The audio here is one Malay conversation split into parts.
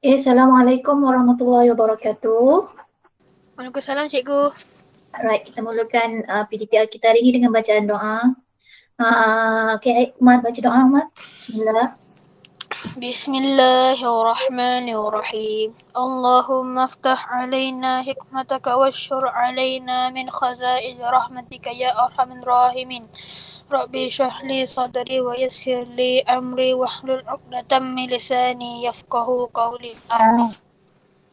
Assalamualaikum warahmatullahi wabarakatuh. Waalaikumsalam cikgu. Alright, kita mulakan PDPR kita hari ini dengan bacaan doa. Okay, Umar baca doa Umar. Bismillah. Bismillahirrahmanirrahim. Allahumma aftah alaina hikmataka washur alaina min khazail rahmatika ya arhamar rahimin. Rabbi shrah li sadri wa yassir li amri wahlul 'uqdatam min lisani yafqahu qawli. Amin.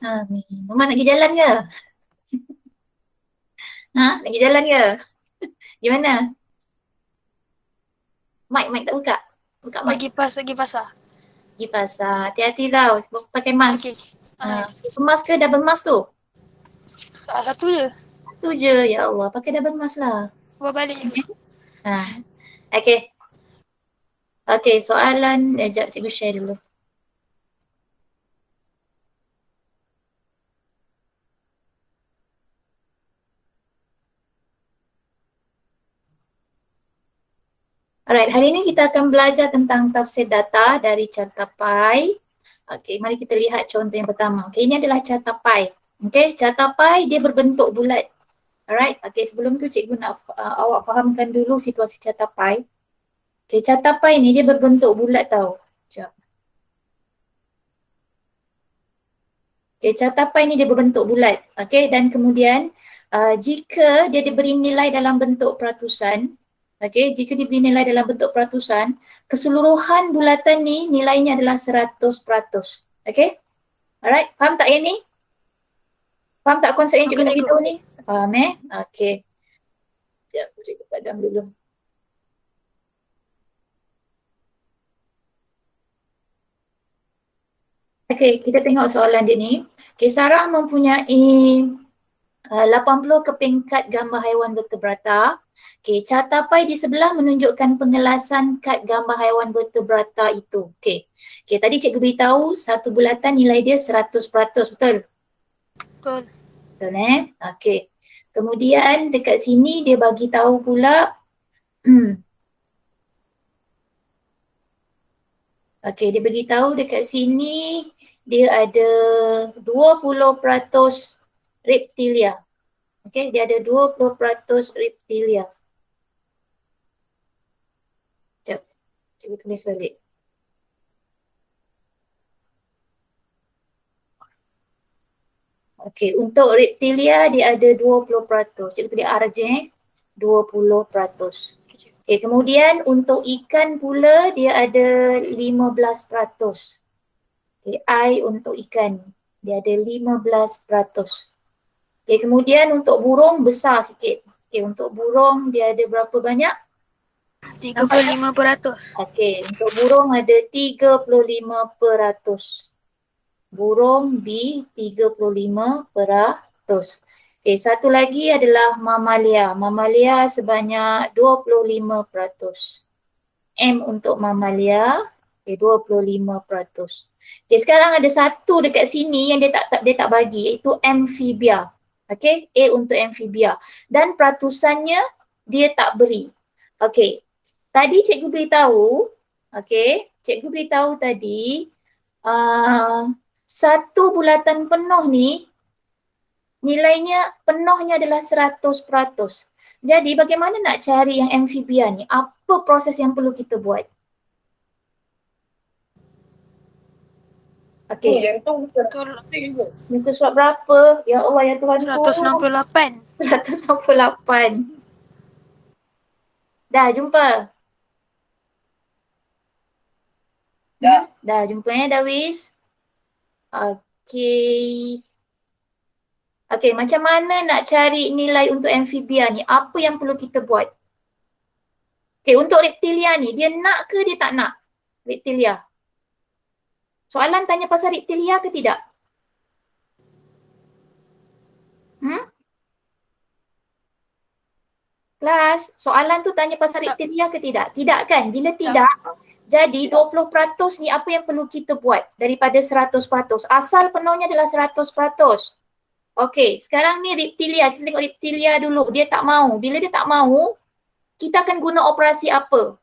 Amin. Umar nak pergi jalan ke? Nak pergi jalan ke? Gimana? Mic tak buka? Buka mic. Lagi pasar. Pergi pasar. Hati-hati tau. Pakai mask. Okey. Mask ke double mask tu? Satu je. Satu je. Ya Allah. Pakai double mask lah. Buat balik cikgu. Okay. Okay, soalan. Sekejap cikgu share dulu. Alright, hari ini kita akan belajar tentang tafsir data dari carta pie. Okey, mari kita lihat contoh yang pertama. Okey, ini adalah carta pie. Okey, carta pie dia berbentuk bulat. Alright, okey, sebelum tu cikgu nak awak fahamkan dulu situasi carta pie. Okey, carta pie ni dia berbentuk bulat tau. Sekejap. Okey, carta pie ni dia berbentuk bulat. Okey, dan kemudian jika dia diberi nilai dalam bentuk peratusan, okey, jika diberi nilai dalam bentuk peratusan, keseluruhan bulatan ni nilainya adalah 100%. Okey? Alright, faham tak yang ni? Faham tak konsep yang cikgu nak beritahu ni? Faham Okey. Sekejap, cikgu padam dulu. Okey, kita tengok soalan dia ni. Okey, Sarah mempunyai 80 kepingkat gambar haiwan vertebrata. Okey, carta pie di sebelah menunjukkan pengelasan kad gambar haiwan vertebrata itu. Okey. Okey, tadi cikgu beritahu satu bulatan nilai dia 100%, betul? Betul. Betul Okey. Kemudian dekat sini dia bagi tahu pula Okey, dia bagi tahu dekat sini dia ada 20% reptilia. Okey, dia ada 20% reptilia. Sekejap, cikgu tulis balik. Okey, untuk reptilia dia ada 20%. Cikgu tulis R je 20%. Okey, kemudian untuk ikan pula dia ada 15%. Okey, I untuk ikan dia ada 15%. Okey, kemudian untuk burung besar sikit. Okey, untuk burung dia ada berapa banyak? 35%. Okey, untuk burung ada 35%. Burung B 35%. Okey, satu lagi adalah mamalia. Mamalia sebanyak 25%. M untuk mamalia, okey 25%. Okey, sekarang ada satu dekat sini yang dia tak bagi, iaitu amphibia. Okey, A untuk amphibia. Dan peratusannya dia tak beri. Okey. Tadi cikgu beritahu, okey, cikgu beritahu tadi satu bulatan penuh ni nilainya penuhnya adalah 100%. Jadi bagaimana nak cari yang amphibia ni? Apa proses yang perlu kita buat? Okey. Muka surat berapa? Ya Allah ya Tuhan. 168. 168. Dah jumpa? Dah jumpa Dawis? Okey. Okey, macam mana nak cari nilai untuk amphibia ni? Apa yang perlu kita buat? Okey, untuk reptilia ni, dia nak ke dia tak nak? Reptilia. Soalan tanya pasal reptilia ke tidak? Kelas, soalan tu tanya pasal reptilia ke tidak? Tidak kan? Bila tidak, jadi 20% ni apa yang perlu kita buat daripada 100%? Asal penuhnya adalah 100%. Okey, sekarang ni reptilia. Kita tengok reptilia dulu. Dia tak mau. Bila dia tak mau, kita akan guna operasi apa?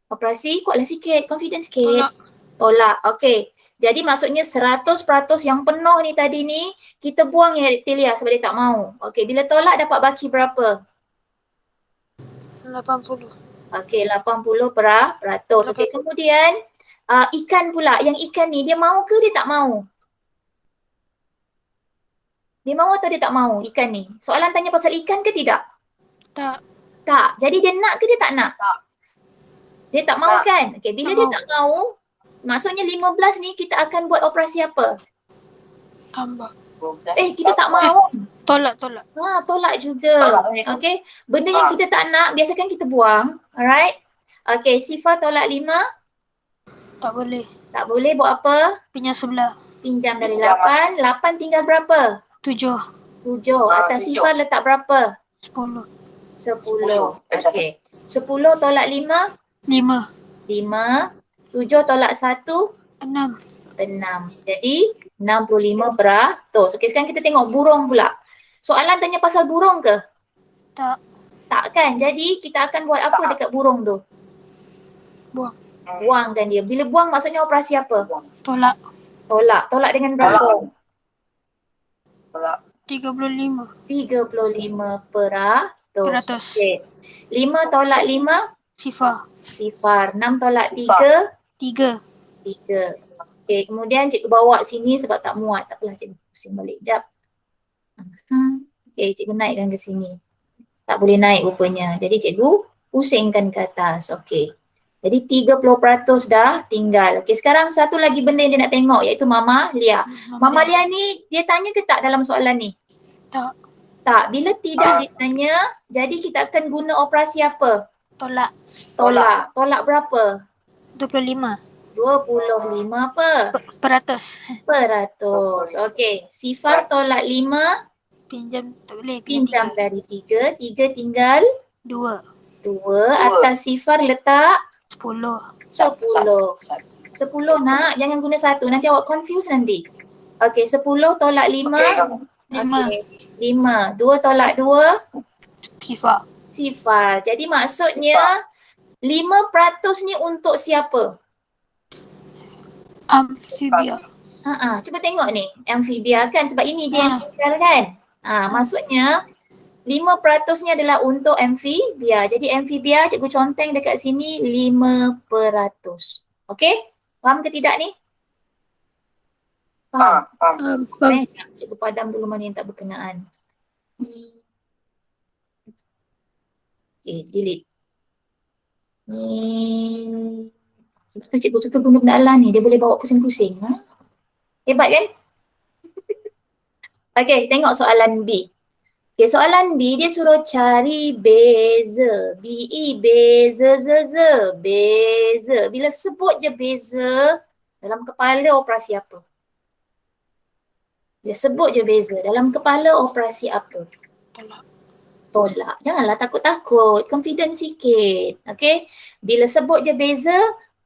Operasi, kuatlah sikit. Confident sikit. Tolak. Okey. Jadi maksudnya 100% yang penuh ni tadi ni kita buang ya Tilia sebab dia tak mau. Okey, bila tolak dapat baki berapa? 80. Okey, 80%. Okey, kemudian ikan pula. Yang ikan ni dia mau ke dia tak mau? Dia mau atau dia tak mau ikan ni? Soalan tanya pasal ikan ke tidak? Tak. Tak. Jadi dia nak ke dia tak nak? Dia tak mau kan? Okey, bila Tak dia mau. tak mau, maksudnya 15 ni kita akan buat operasi apa? Tambah. Kita tak mau. Tolak. Tolak juga. Okey. Benda yang kita tak nak, biasakan kita buang. Alright? Okey, Sifar tolak 5. Tak boleh. Tak boleh buat apa? Pinjam sebelah. Pinjam dari 8. 8 tinggal berapa? 7. 7. Atas Sifar letak berapa? 10. 10. Okey. 10 tolak 5. 5. 5. 7 tolak 1. 6. 6. Jadi 65%. Okey, sekarang kita tengok burung pula. Soalan tanya pasal burung ke? Tak. Tak kan? Jadi kita akan buat apa dekat burung tu? Buang. Buangkan dia. Bila buang maksudnya operasi apa? Tolak. Tolak dengan berapa? 35. 35%. Okey. 5 tolak 5. Sifar. 6 tolak 3. 3. 3. Okey, kemudian cikgu bawa sini sebab tak muat. Tak apalah, cikgu pusing balik. Sekejap. Okey, cikgu naikkan ke sini. Tak boleh naik rupanya. Jadi cikgu pusingkan ke atas. Okey. Jadi 30% dah tinggal. Okey, sekarang satu lagi benda yang dia nak tengok iaitu Mama Lia. Mama Lia ni dia tanya ke tak dalam soalan ni? Tak. Tak. Bila tidak ditanya, jadi kita akan guna operasi apa? Tolak. Tolak berapa? 25. 25 apa? Peratus. Okey. Sifar tolak 5. Pinjam tak boleh. Pinjam dari 3. 3 tinggal 2. 2. Atas Sifar letak 10. 10. 10 nak. Jangan guna 1. Nanti awak confuse nanti. Okey. 10 tolak 5. 5. Okey. 5. 2 tolak 2. Sifar. Jadi maksudnya 5% ni untuk siapa? Amfibia. Cuba tengok ni. Amfibia kan sebab ini je yang tinggal kan? Maksudnya 5% ni adalah untuk amfibia. Jadi amfibia cikgu conteng dekat sini 5%. Okey? Faham ke tidak ni? Faham? Cikgu padam dulu mana yang tak berkenaan. Okey, delete. Sebab tu cikgu suka guna benda alam ni. Dia boleh bawa pusing-pusing. Hebat kan? Okey, tengok soalan B. Okey, soalan B dia suruh cari beza. B-E, beza, beza. Bila sebut je beza, dalam kepala operasi apa? Dia sebut je beza. Dalam kepala operasi apa? Tolak. Janganlah takut-takut. Confident sikit. Okey. Bila sebut je beza,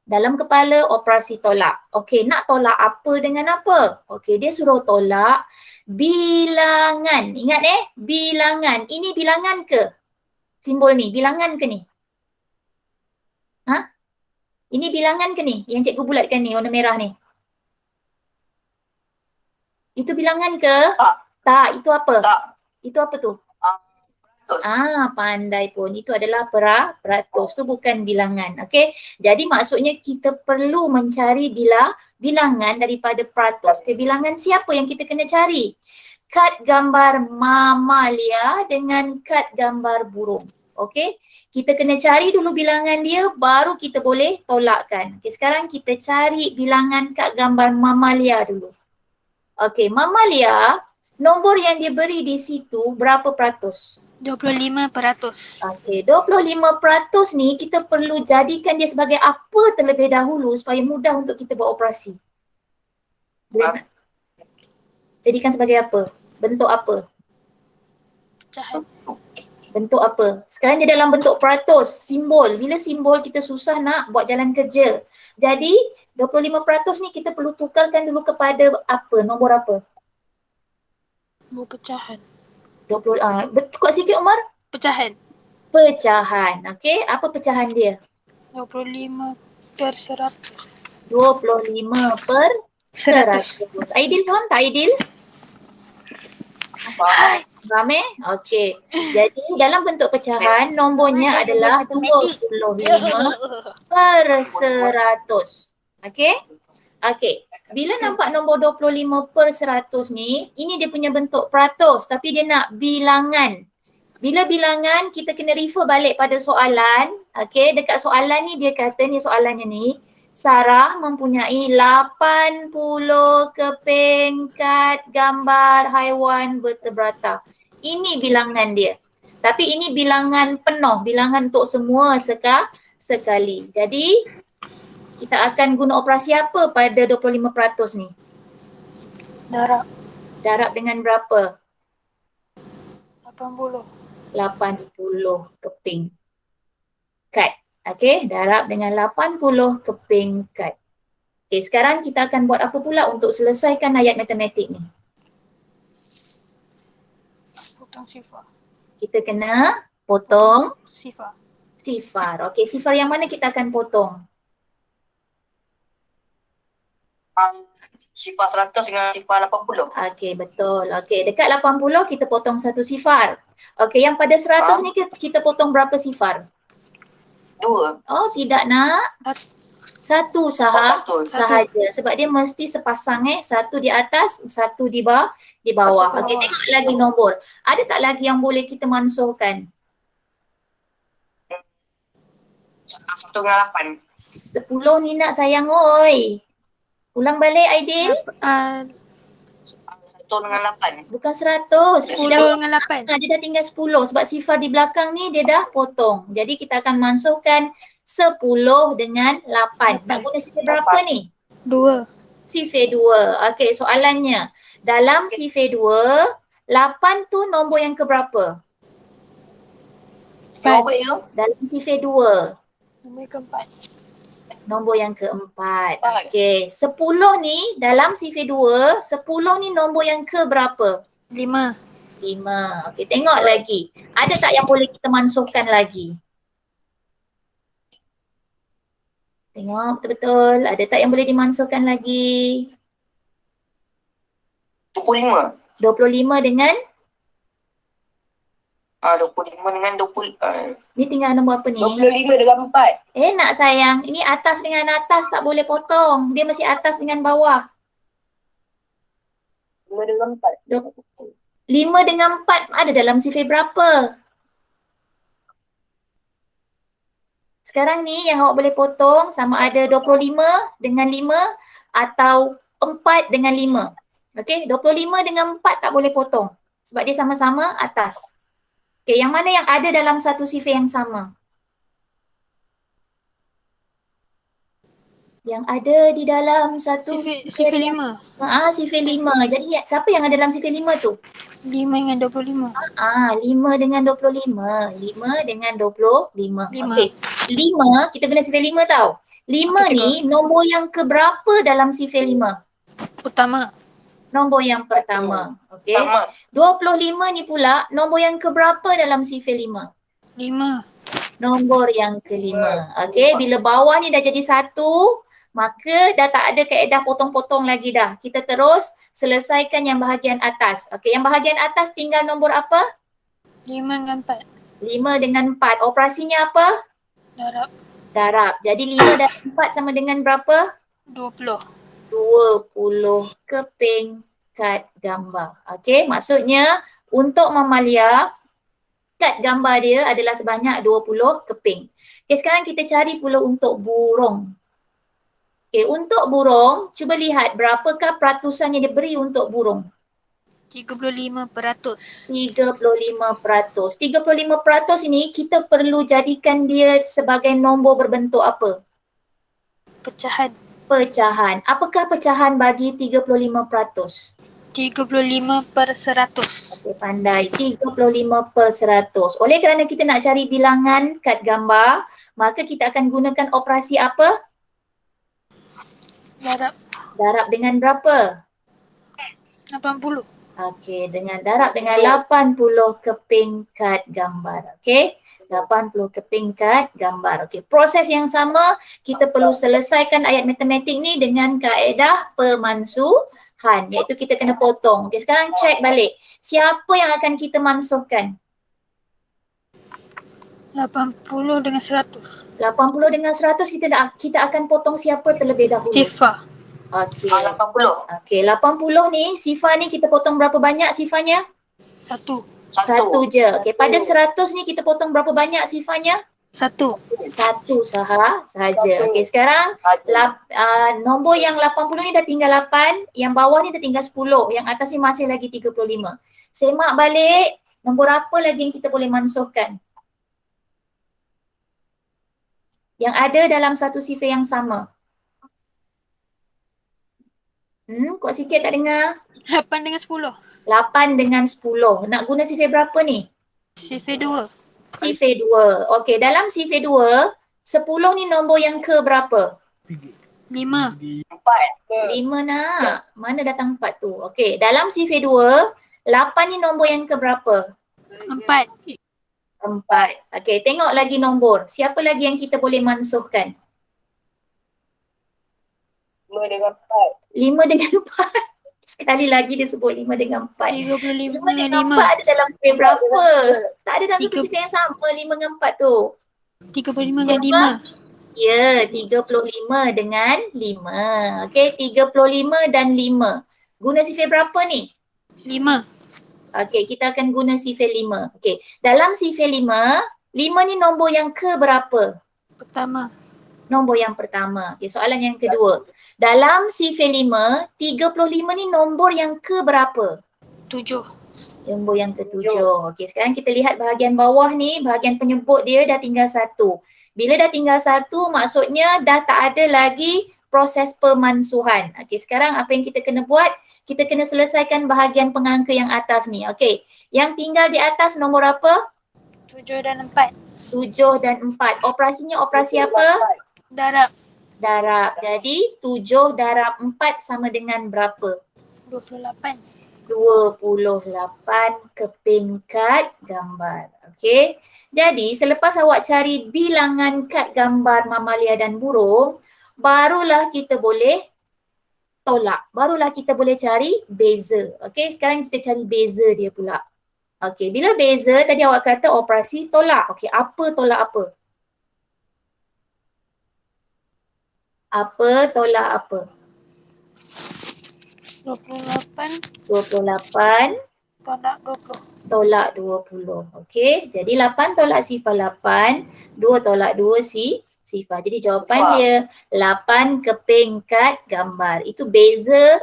dalam kepala operasi tolak. Okey, nak tolak apa dengan apa? Okey, dia suruh tolak bilangan. Ingat bilangan. Ini bilangan ke? Simbol ni, bilangan ke ni? Ini bilangan ke ni? Yang cikgu bulatkan ni, warna merah ni. Itu bilangan ke? Tak. Itu apa? Itu apa tu? Pandai pun. Itu adalah peratus. Tu bukan bilangan. Okey. Jadi maksudnya kita perlu mencari bilangan daripada peratus. Okay, bilangan siapa yang kita kena cari? Kad gambar mamalia dengan kad gambar burung. Okey. Kita kena cari dulu bilangan dia baru kita boleh tolakkan. Okey, sekarang kita cari bilangan kad gambar mamalia dulu. Okey, mamalia nombor yang dia beri di situ berapa peratus? 25%. Okey, 25% ni kita perlu jadikan dia sebagai apa terlebih dahulu supaya mudah untuk kita buat operasi. Boleh nak? Jadikan sebagai apa? Bentuk apa? Pecahan. Bentuk apa? Sekarang dia dalam bentuk peratus, simbol. Bila simbol kita susah nak buat jalan kerja. Jadi 25% ni kita perlu tukarkan dulu kepada apa? Nombor apa? Nombor pecahan. 20, kuat sikit Umar. Pecahan. Pecahan. Okey, apa pecahan dia? 25/100. 25 per 100. Aidil faham tak Aidil? Faham Okey. Jadi dalam bentuk pecahan nombornya adalah 25 per 100. Okey? Okey. Bila nampak nombor 25 per 100 ni, ini dia punya bentuk peratus tapi dia nak bilangan. Bila bilangan kita kena refer balik pada soalan. Okey, dekat soalan ni dia kata ni soalannya ni, Sarah mempunyai 80 keping kad gambar haiwan vertebrata. Ini bilangan dia. Tapi ini bilangan penuh, bilangan untuk semua sekali. Jadi kita akan guna operasi apa pada 25% ni? Darab. Darab dengan berapa? 80. 80 keping kad. Okey, darab dengan 80 keping kad. Okey, sekarang kita akan buat apa pula untuk selesaikan ayat matematik ni? Potong sifar. Kita kena potong Sifar. sifar. Okey, sifar yang mana kita akan potong? Sifar 100 dengan sifar 80. Okey, betul. Okey, dekat 80 kita potong satu sifar. Okey, yang pada 100 ni kita potong berapa sifar? 2. Oh, tidak nak. Satu sahaja. Sebab dia mesti sepasang satu di atas, satu di bawah. Okey, tengok lagi nombor. Ada tak lagi yang boleh kita mansuhkan? 1 dengan 8. 10 ni nak sayang oi. Ulang balik Aidil. 1 dengan 8. Bukan 100. 10 dengan 8. Dia dah tinggal 10 sebab sifar di belakang ni dia dah potong. Jadi kita akan mansuhkan 10 dengan 8. Nak guna sifar berapa ni? 2. Sifar 2. Okey, soalannya. Dalam sifar 2, 8 tu nombor yang keberapa? Nombor ya? Dalam sifar 2. Nombor keempat. Nombor yang keempat. Okey, 10 ni dalam sifar 2, 10 ni nombor yang keberapa? 5. 5. Okey, tengok lagi. Ada tak yang boleh kita mansuhkan lagi? Tengok betul-betul. Ada tak yang boleh dimansuhkan lagi? 25. 25 dengan? 25 dengan 20. Ni tinggal nombor apa ni? 25 dengan 4. Nak sayang. Ini atas dengan atas tak boleh potong. Dia mesti atas dengan bawah. 5 dengan 4. 5 dengan 4 ada dalam sifar berapa? Sekarang ni yang awak boleh potong sama ada 25 dengan 5 atau 4 dengan 5. Okey, 25 dengan 4 tak boleh potong sebab dia sama-sama atas. Okey, yang mana yang ada dalam satu sifar yang sama? Yang ada di dalam satu Sifar 5. Sifar 5. Jadi siapa yang ada dalam sifar 5 tu? 5 dengan 25. 5 dengan 25. 5 dengan 25. 5. Okey. 5, kita guna sifar 5 tau. 5 ni nombor yang keberapa dalam sifar 5? Utama. Nombor yang pertama. Okey. 25 ni pula nombor yang keberapa dalam sifar 5? 5. Nombor yang kelima. Okey, bila bawah ni dah jadi 1, maka dah tak ada kaedah potong-potong lagi dah. Kita terus selesaikan yang bahagian atas. Okey, yang bahagian atas tinggal nombor apa? 5 dengan 4. 5 dengan 4. Operasinya apa? Darab. Darab. Jadi 5 dan 4 sama dengan berapa? 20. 20 keping kad gambar. Okey, maksudnya untuk mamalia, kad gambar dia adalah sebanyak 20 keping. Okey, sekarang kita cari pula untuk burung. Okey, untuk burung, cuba lihat berapakah peratusan yang diberi untuk burung? 35%. 35%. 35% ini kita perlu jadikan dia sebagai nombor berbentuk apa? Pecahan. Pecahan. Apakah pecahan bagi 35%? 35/100. Okey, pandai. 35/100. Oleh kerana kita nak cari bilangan kad gambar, maka kita akan gunakan operasi apa? Darab. Darab dengan berapa? 80. Okey, dengan darab dengan 80 keping kad gambar. Okey, 80 keping kad gambar. Okey, proses yang sama kita perlu selesaikan ayat matematik ni dengan kaedah pemansuhan, iaitu kita kena potong. Okey, sekarang cek balik. Siapa yang akan kita mansuhkan? 80 dengan 100. 80 dengan 100 kita akan potong siapa terlebih dahulu? Sifa. Okey. 80. Okey, 80 ni sifar ni kita potong berapa banyak sifarnya? 1. Satu je. Okey, pada 100 ni kita potong berapa banyak sifarnya? 1. Satu sahaja. Okey, sekarang nombor yang 80 ni dah tinggal 8, yang bawah ni dah tinggal 10, yang atas ni masih lagi 35. Semak balik, nombor apa lagi yang kita boleh mansuhkan? Yang ada dalam satu sifar yang sama. Kuat sikit tak dengar? 8 dengan 10. 8 dengan 10. Nak guna sifar berapa ni? Sifar 2. Sifar 2. Okey, dalam sifar 2, 10 ni nombor yang ke berapa? 5. 5 nak. Mana datang 4 tu? Okey, dalam sifar 2, 8 ni nombor yang ke berapa? 4. 4. Okey, tengok lagi nombor. Siapa lagi yang kita boleh mansuhkan? 5 dengan 4. 5 dengan 4. Sekali lagi dia sebut 5 dengan 4. 35 5 dengan dengan 4 ada dalam sifar berapa? Tak ada dalam satu Tiga- sifar yang sama 5 dengan 4 tu. 35 dengan Siapa? 5. Ya, 35 dengan 5. Okey, 35 dan 5. Guna sifar berapa ni? 5. Okey, kita akan guna sifar 5. Okey, dalam sifar 5, 5 ni nombor yang ke berapa? Pertama. Nombor yang pertama. Okey, soalan yang kedua. Dalam sifar 5, 35 ni nombor yang ke berapa? 7. Nombor yang ketujuh. Okey, sekarang kita lihat bahagian bawah ni, bahagian penyebut dia dah tinggal 1. Bila dah tinggal 1, maksudnya dah tak ada lagi proses pemansuhan. Okey, sekarang apa yang kita kena buat? Kita kena selesaikan bahagian pengangka yang atas ni. Okey, yang tinggal di atas nombor apa? 7 dan 4. 7 dan 4. Operasinya operasi apa? Darab. Darab. Jadi 7 darab 4 sama dengan berapa? 28. 28 keping kad gambar. Okey. Jadi selepas awak cari bilangan kad gambar mamalia dan burung, barulah kita boleh tolak. Barulah kita boleh cari beza. Okey, sekarang kita cari beza dia pula. Okey, bila beza tadi awak kata operasi tolak. Okey, apa tolak apa? Apa tolak apa? 28 28 tolak 20. tolak 20. Okey, jadi 8 tolak sifar 8, 2 tolak 2 sifar. Jadi jawapan dia 8 keping kad gambar. Itu beza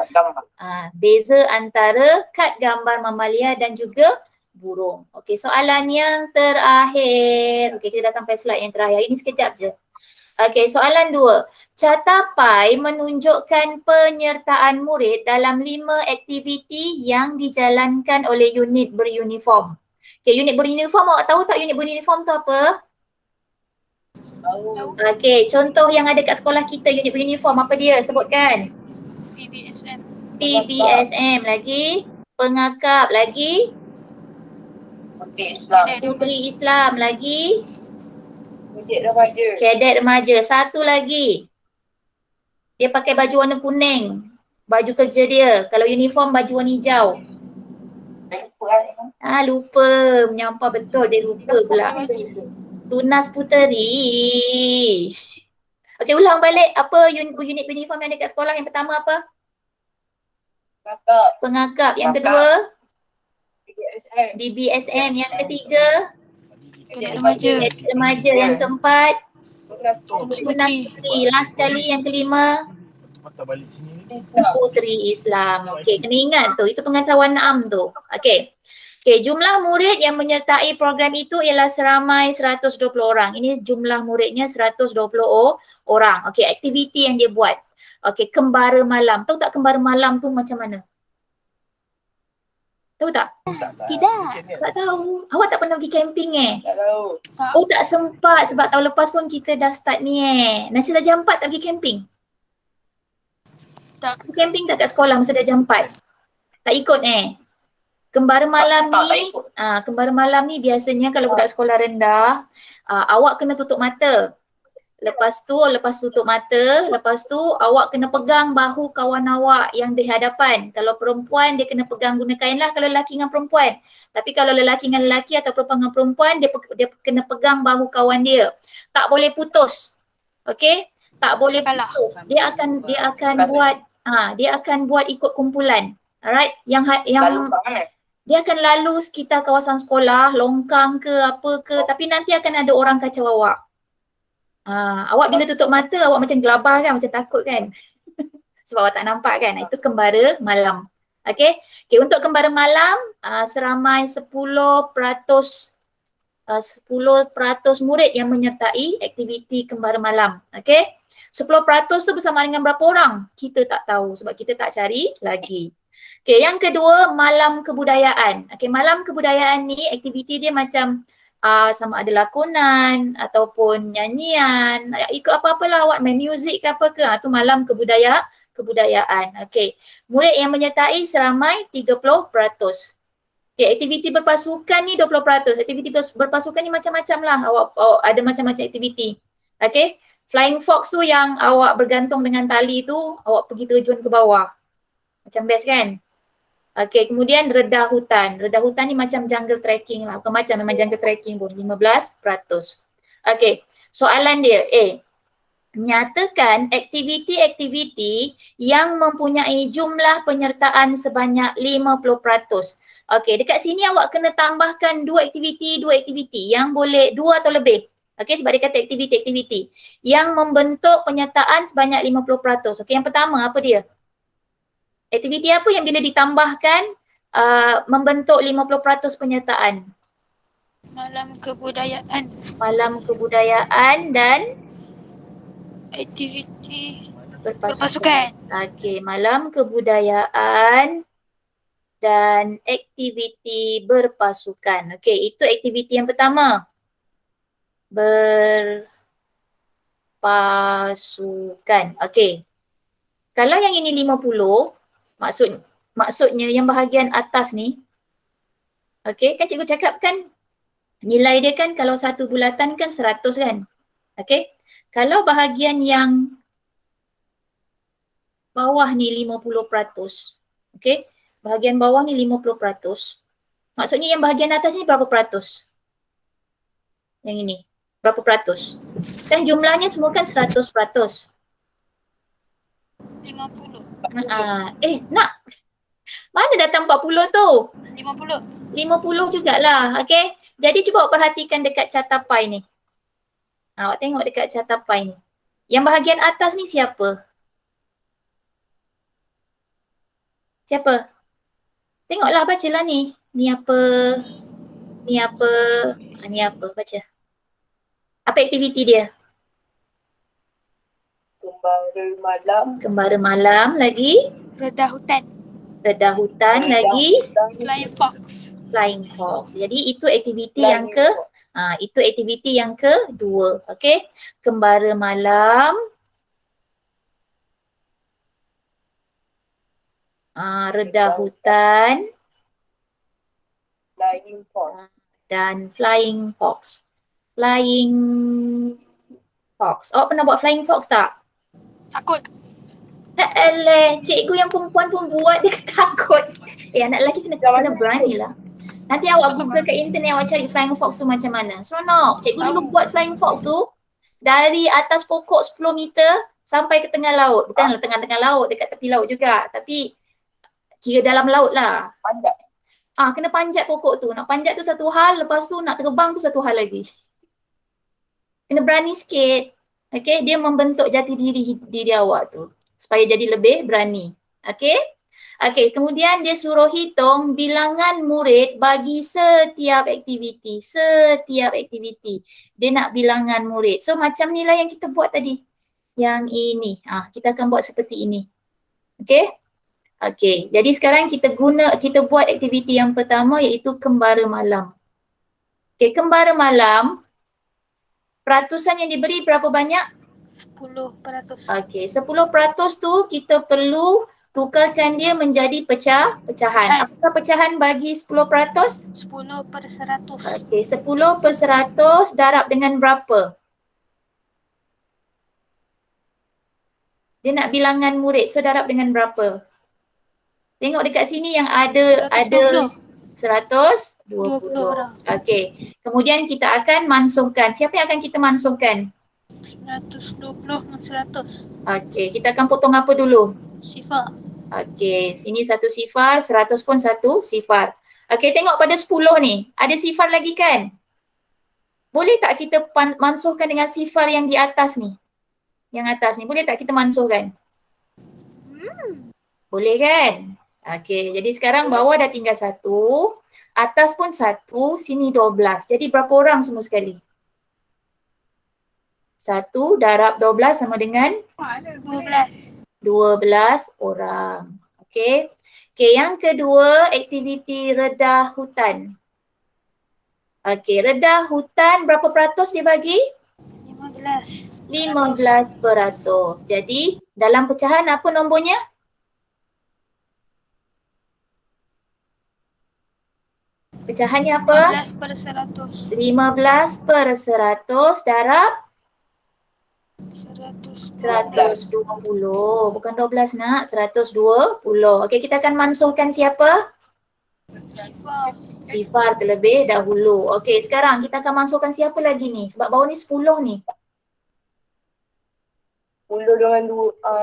beza antara kad gambar mamalia dan juga burung. Okey, soalan yang terakhir. Okey, kita dah sampai slide yang terakhir. Ini sekejap je. Okey, soalan 2. Catai menunjukkan penyertaan murid dalam 5 aktiviti yang dijalankan oleh unit beruniform. Okey, unit beruniform, awak tahu tak unit beruniform tu apa? Tahu. Okey, contoh yang ada kat sekolah kita unit beruniform apa dia? Sebutkan. PBSM. PBSM lagi, pengakap lagi, Putih Islam. puteri Islam lagi, Putih remaja. kadet remaja. Satu lagi. Dia pakai baju warna kuning. Baju kerja dia. Kalau uniform baju warna hijau. Lupa. Menyampah betul dia lupa pula. Tunas puteri. Okey, ulang balik apa unit uniform yang ada kat sekolah. Yang pertama apa? Kakak. Pengakap. Yang Pengakap. kedua PBSM. BBSM. Yang ketiga Kadet remaja. kadet remaja. Yang keempat Tunas tunas puteri. Last sekali yang kelima Islam. puteri Islam. Okey, kena ingat tu. Itu pengetahuan am tu. Okey. Okey, jumlah murid yang menyertai program itu ialah seramai 120 orang. Ini jumlah muridnya 120 orang. Okey, aktiviti yang dia buat. Okey, kembara malam. Tahu tak kembara malam tu macam mana? Tahu tak? Tidak. Tak tahu. Awak tak pernah pergi camping Tak tahu. Oh, tak sempat sebab tahun lepas pun kita dah start ni Nasi dah jam 4 tak pergi camping? Tak. Camping tak kat sekolah masa dah jam 4? Tak ikut Kembara malam Tak ni, ikut. kembara malam ni biasanya kalau budak sekolah rendah, awak kena tutup mata. Lepas tutup mata, lepas tu awak kena pegang bahu kawan awak yang di hadapan. Kalau perempuan dia kena pegang guna kain lah kalau lelaki dengan perempuan. Tapi kalau lelaki dengan lelaki atau perempuan dengan perempuan, dia kena pegang bahu kawan dia. Tak boleh putus. Okey? Tak boleh Kalah. putus. Dia akan buat ikut kumpulan. Alright? Yang dia akan lalu sekitar kawasan sekolah, longkang ke apa ke, tapi nanti akan ada orang kacau awak. Awak bila tutup mata, awak macam gelabah kan, macam takut kan. Sebab awak tak nampak kan. Itu kembara malam. Okay, untuk kembara malam, seramai 10% murid yang menyertai aktiviti kembara malam. Okay, 10% tu bersama dengan berapa orang? Kita tak tahu sebab kita tak cari lagi. Okay, yang kedua, malam kebudayaan. Okay, malam kebudayaan ni aktiviti dia macam sama ada lakonan ataupun nyanyian, ikut apa-apalah awak main muzik ke apa ke, tu malam kebudayaan. Okey. Murid yang menyertai seramai 30%. Okey, aktiviti berpasukan ni 20%. Aktiviti berpasukan ni macam-macam lah. Awak ada macam-macam aktiviti. Okey. Flying fox tu yang awak bergantung dengan tali tu, awak pergi terjun ke bawah. Macam best kan? Okey, kemudian redah hutan. Redah hutan ni macam jungle trekking lah. Bukan macam, memang jungle trekking pun, 15%. Okey, soalan dia, nyatakan aktiviti-aktiviti yang mempunyai jumlah penyertaan sebanyak 50%. Okey, dekat sini awak kena tambahkan dua aktiviti yang boleh, dua atau lebih. Okey, sebab dia kata aktiviti-aktiviti yang membentuk penyertaan sebanyak 50%. Okey, yang pertama apa dia? Aktiviti apa yang bila ditambahkan membentuk 50% penyertaan? Malam kebudayaan. Malam kebudayaan dan Aktiviti berpasukan. berpasukan. Okey, malam kebudayaan dan aktiviti berpasukan. Okey, itu aktiviti yang pertama. Berpasukan. Okey. Kalau yang ini 50, maksudnya yang bahagian atas ni, okey, kan cikgu cakap kan nilai dia kan kalau satu bulatan kan 100 kan. Okey. Kalau bahagian yang bawah ni 50%. Okey. Bahagian bawah ni 50%. Maksudnya yang bahagian atas ni berapa peratus? Yang ini. Berapa peratus? Kan jumlahnya semua kan 100%. 50. Nak. Mana datang 40 tu? 50. 50 jugalah. Okey. Jadi cuba awak perhatikan dekat catapai ni. Awak tengok dekat catapai ni. Yang bahagian atas ni siapa? Siapa? Tengoklah, bacalah ni. Ni apa? Ni apa? Ni apa? Baca. Apa aktiviti dia? Kembara malam. Kembara malam lagi. Redah hutan. Redah hutan lagi. Flying fox. Flying fox. Jadi itu aktiviti yang itu aktiviti yang kedua. Okey. Kembara malam. Redah hutan. Flying fox. Dan flying fox. Flying fox. Awak pernah buat flying fox tak? Takut. Cikgu yang perempuan pun buat, dia takut. Anak lelaki kena berani lah. Nanti awak google kat internet, awak cari flying fox tu macam mana. Seronok. Cikgu dulu buat flying fox tu dari atas pokok 10 meter sampai ke tengah laut. Bukanlah tengah-tengah laut, dekat tepi laut juga. Tapi kira dalam laut lah. Panjat. Kena panjat pokok tu. Nak panjat tu satu hal, lepas tu nak terbang tu satu hal lagi. Kena berani sikit. Okay, dia membentuk jati diri awak tu supaya jadi lebih berani. Okay. Okay, kemudian dia suruh hitung bilangan murid bagi setiap aktiviti. Setiap aktiviti. Dia nak bilangan murid. So macam ni lah yang kita buat tadi. Yang ini. Kita akan buat seperti ini. Okay. Okay, jadi sekarang kita buat aktiviti yang pertama iaitu kembara malam. Okay, kembara malam. Peratusan yang diberi berapa banyak? 10%. Okay, 10% tu kita perlu tukarkan dia menjadi pecahan. Apakah pecahan bagi 10%? 10/100. Okey, 10/100 darab dengan berapa? Dia nak bilangan murid, so darab dengan berapa? Tengok dekat sini yang ada 120. orang. Okey. Kemudian kita akan mansuhkan. Siapa yang akan kita mansuhkan? 120 dengan 100. Okey, kita akan potong apa dulu? Sifar. Okey, sini satu sifar, 100 pun satu sifar. Okey, tengok pada 10 ni. Ada sifar lagi kan? Boleh tak kita mansuhkan dengan sifar yang di atas ni? Yang atas ni, boleh tak kita mansuhkan? Boleh kan? Okey, jadi sekarang bawah dah tinggal 1, atas pun 1, sini 12. Jadi berapa orang semua sekali? 1 darab 12 sama dengan 12. 12 orang. Okey. Okey, yang kedua aktiviti redah hutan. Okey, redah hutan berapa peratus dia bagi? 15. 15%. Jadi dalam pecahan apa nombornya? Pecahannya apa? 15/100. 15% darab 120. 120. Bukan 12 nak, 120. Okey, kita akan mansuhkan siapa? Sifar. Sifar terlebih dahulu. Okey, sekarang kita akan masukkan siapa lagi ni? Sebab bawah ni 10 ni. 10 dengan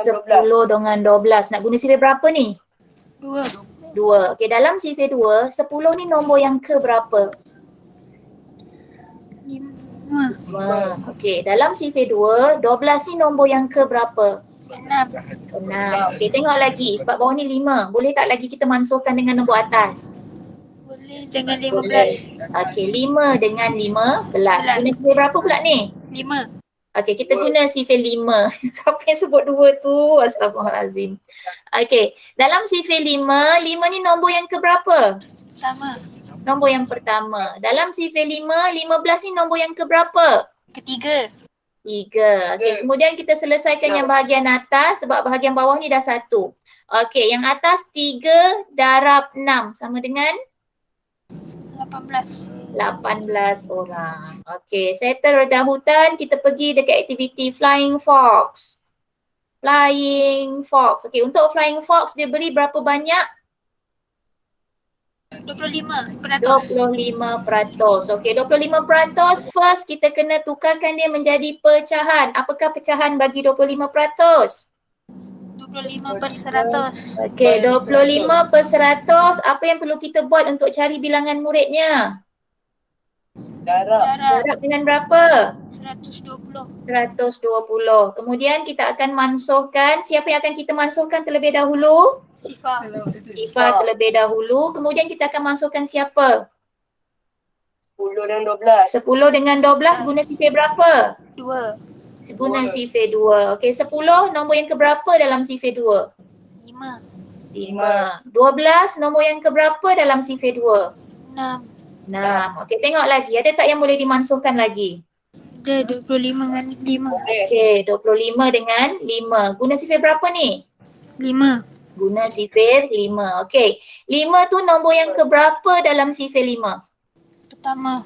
10 dengan 12. Nak guna sifir berapa ni? 2. 2. Okey, dalam sifir 2, 10 ni nombor yang ke berapa? 5. 5. Okey, dalam sifir 2, 12 ni nombor yang ke berapa? 6. 6. Okey, tengok lagi. Sebab bawah ni 5. Boleh tak lagi kita mansuhkan dengan nombor atas? Boleh dengan Boleh. 15. Okey, 5 dengan 15. Guna sifir berapa pula ni? 5. Okey, kita guna sifir 5. Siapa yang sebut 2 tu? Astaghfirullahalazim. Okey, dalam sifir 5, 5 ni nombor yang ke berapa? Sama. Nombor yang pertama. Dalam sifir 5, 15 ni nombor yang ke berapa? Ketiga. 3. Okey, kemudian kita selesaikan yang bahagian atas sebab bahagian bawah ni dah 1. Okey, yang atas 3 darab 6 sama dengan 18. 18 orang. Okey, settle redah hutan, kita pergi dekat aktiviti Flying Fox. Flying Fox. Okey, untuk Flying Fox dia beri berapa banyak? 25%. 25%. Okey, 25%. First kita kena tukarkan dia menjadi pecahan. Apakah pecahan bagi 25%? 25/100. Okey, 25%. Apa yang perlu kita buat untuk cari bilangan muridnya? darab. Darab dengan berapa? 120. 120. Kemudian kita akan mansuhkan. Siapa yang akan kita mansuhkan terlebih dahulu? Sifar. Sifar terlebih dahulu. Kemudian kita akan masukkan siapa? 10 dan 12. 10 dengan 12 guna sifir berapa? 2. Guna sifir 2. Okey, 10 nombor yang keberapa dalam sifir 2? 5. 5. 12 nombor yang keberapa dalam sifir 2? 6. 6. Okey, tengok lagi. Ada tak yang boleh dimansuhkan lagi? Ada 25 dengan 5. Okey, 25 dengan 5. Guna sifir berapa ni? 5. Guna sifir 5. Okey, 5 tu nombor yang keberapa dalam sifir 5? Pertama.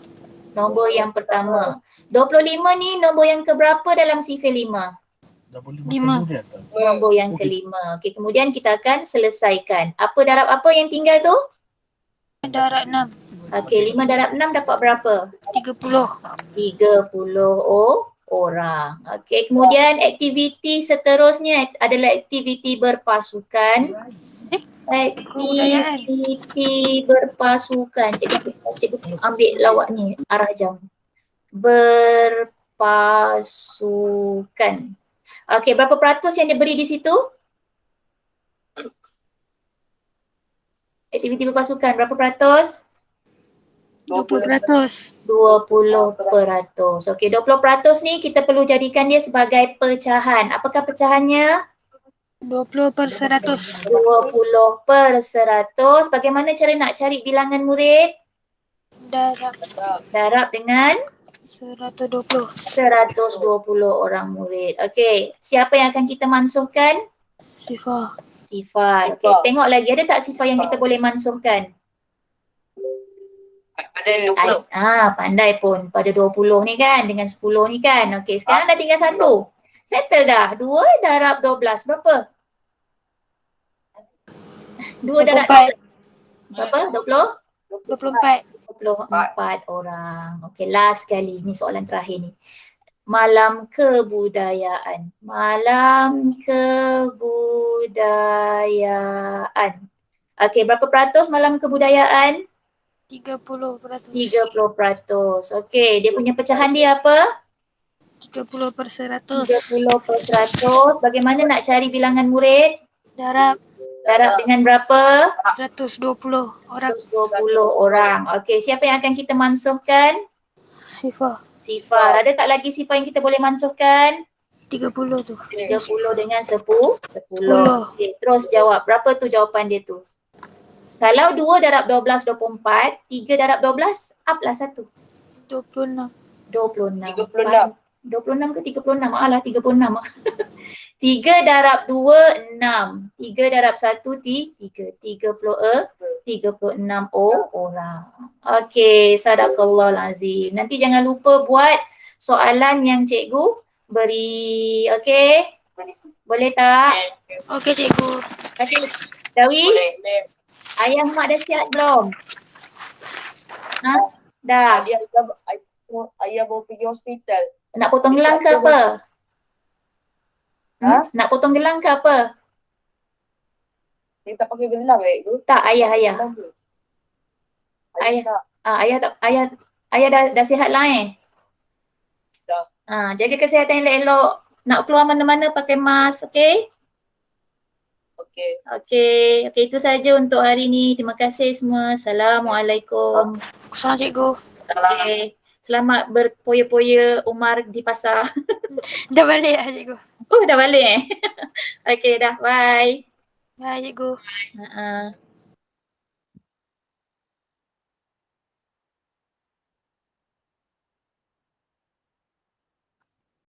Nombor yang pertama. 25 ni nombor yang keberapa dalam sifir 5? 5. Nombor yang kelima. Okey, kemudian kita akan selesaikan. Apa darab apa yang tinggal tu? Darab 6. Okey, 5 darab 6 dapat berapa? 30. 30 orang. Okey, kemudian aktiviti seterusnya adalah aktiviti berpasukan. Aktiviti berpasukan. Cikgu ambil lawak ni, arah jam. Berpasukan. Okey, berapa peratus yang dia beri di situ? Aktiviti berpasukan, berapa peratus? 20%. 20%. Okey, 20% ni kita perlu jadikan dia sebagai pecahan. Apakah pecahannya? 20/100. 20%. Bagaimana cara nak cari bilangan murid? Darab Darab dengan 120. 120 orang murid. Okey, siapa yang akan kita mansuhkan? Sifar. Sifar. Okey, Sifar. tengok lagi ada tak sifar yang kita boleh mansuhkan? Ada 20. Pandai pun pada 20 ni kan dengan 10 ni kan. Okey, sekarang dah tinggal satu. Settle dah. 2 darab 12 berapa? 2 darab 12 berapa? 24. 24 orang. Okey, last kali ni soalan terakhir ni. Malam kebudayaan. Malam kebudayaan. Okey, berapa peratus malam kebudayaan? 30%. 30%. Okey, dia punya pecahan dia apa? 30%. 30%. Bagaimana nak cari bilangan murid? Darab Darab dengan berapa? 120 orang. 120 orang. Okey, siapa yang akan kita mansuhkan? Sifar Sifar. Ada tak lagi sifar yang kita boleh mansuhkan? 30 tu. 30 dengan 10. Okey, terus jawab. Berapa tu jawapan dia tu? Kalau 2 darab 12, 24. 3 darab 12, uplah 1. 26. 26. 36. 26 ke 36? Alah 36. 3 darab 2, 6. 3 darab 1, 3. 36 orang. Okey, sadaqallahul azim. Nanti jangan lupa buat soalan yang cikgu beri. Okey? Boleh tak? Okey cikgu. Okey. Dawis, Boleh. ayah mak dah siap belum? Dah. Ayah bawa pergi hospital. Nak potong gelang ke apa? Nak potong gelang ke apa? Dia tak pakai gelang tu. Tak, ayah. Ayah tak. Ayah dah sihat lah Dah. Jaga kesihatan elok-elok. Nak keluar mana-mana pakai mask, okey? Okey, itu saja untuk hari ni. Terima kasih semua. Assalamualaikum. Salam cikgu. Okey. Selamat berpoya-poya Umar di pasar. Dah balik lah cikgu. Oh, dah balik Okey, dah. Bye. Bye cikgu.